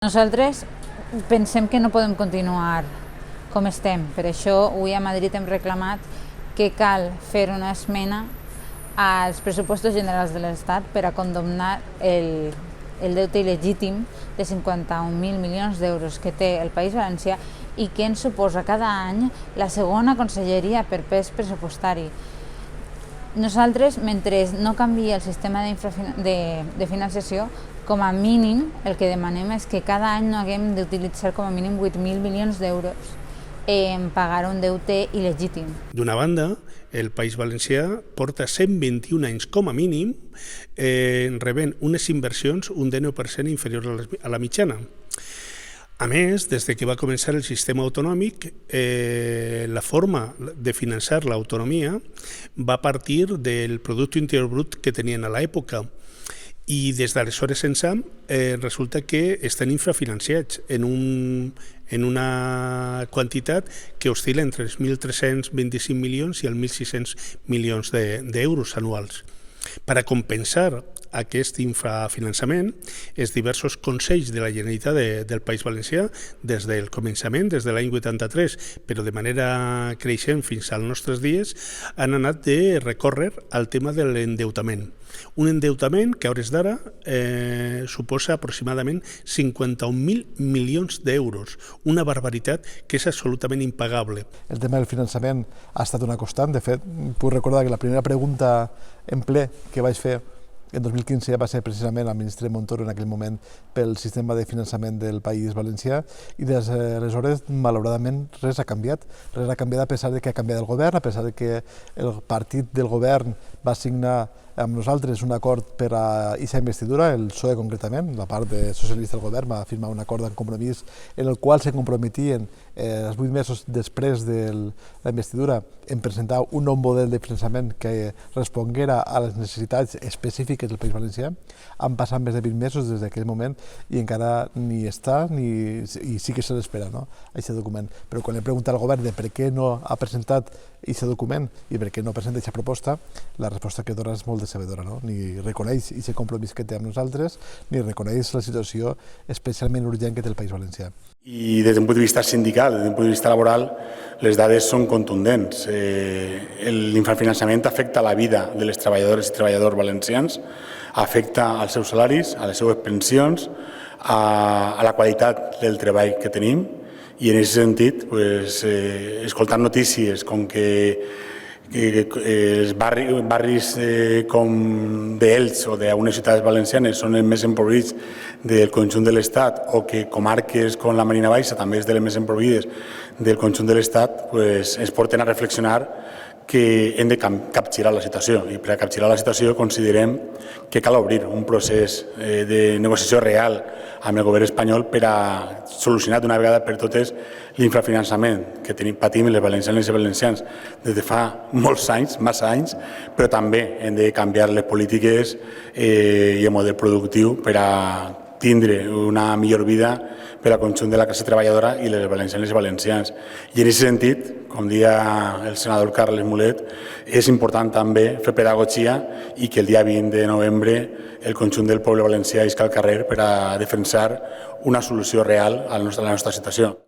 Nosaltres pensem que no podem continuar com estem. Per això avui a Madrid hem reclamat que cal fer una esmena als pressupostos generals de l'Estat per a condemnar el deute il·legítim de 51.000 milions d'euros que té el País Valencià i que ens suposa cada any la segona conselleria per pes pressupostari. Nosaltres, mentre no canvia el sistema de financiació, com a mínim el que demanem és que cada any no haguem d'utilitzar com a mínim 8.000 milions d'euros en pagar un deute il·legítim. D'una banda, el País Valencià porta 121 anys com a mínim rebent unes inversions un 19% inferior a la mitjana. A més, des que va començar el sistema autonòmic, la forma de finançar l'autonomia va partir del producte interior brut que tenien a l'època i des d'aleshores ençà resulta que estan infrafinanciats en una quantitat que oscil·la entre els 1.325 milions i els 1.600 milions d'euros anuals. Per a compensar aquest infrafinançament, els diversos consells de la Generalitat del País Valencià, des del començament, des de l'any 83, però de manera creixent fins als nostres dies, han anat de recórrer al tema de l'endeutament. Un endeutament que a hores d'ara suposa aproximadament 51.000 milions d'euros, una barbaritat que és absolutament impagable. El tema del finançament ha estat una constant. De fet, puc recordar que la primera pregunta en ple que vaig fer en 2015 va ser precisament al ministre Montoro en aquell moment pel sistema de finançament del País Valencià i des d'aleshores, malauradament, res ha canviat. Res ha canviat a pesar de que ha canviat el govern, a pesar de que el partit del govern va signar amb nosaltres un acord per a aquesta investidura, el PSOE concretament, la part socialista del govern va firmar un acord en compromís en el qual se comprometien els 8 mesos després de la investidura en presentar un nou model de finançament que responguera a les necessitats específiques del País Valencià. Han passat més de 20 mesos des d'aquell moment i encara ni està i sí que se l'espera, no?, aquest document. Però quan he preguntat al govern de per què no ha presentat aquest document i per què no presenta aquesta proposta, la resposta que dona és molt decebedora, no? Ni reconeix aquest compromís que té amb nosaltres, ni reconeix la situació especialment urgent que té el País Valencià. I des d'un punt de vista sindical, des d'un punt de vista laboral, les dades són contundents. L'infrafinançament afecta la vida de les treballadores i treballadors valencians, afecta als seus salaris, a les seves pensions, a la qualitat del treball que tenim i en aquest sentit, escoltant notícies com que els barris com d'Elx o d'unes ciutats valencianes són els més empobrits del conjunt de l'Estat o que comarques com la Marina Baixa també és de les més empobrides del conjunt de l'Estat, ens porten a reflexionar que hem de capgirar la situació i per a capgirar la situació considerem que cal obrir un procés de negociació real amb el govern espanyol per a solucionar d'una vegada per totes l'infrafinançament que patim les valencianes i valencians des de fa molts anys, massa anys, però també hem de canviar les polítiques i el model productiu per a tindre una millor vida per al conjunt de la classe treballadora i les valencianes i valencians. I en aquest sentit, com deia el senador Carles Mulet, és important també fer pedagogia i que el dia 20 de novembre el conjunt del poble valencià isca al carrer per a defensar una solució real a la nostra situació.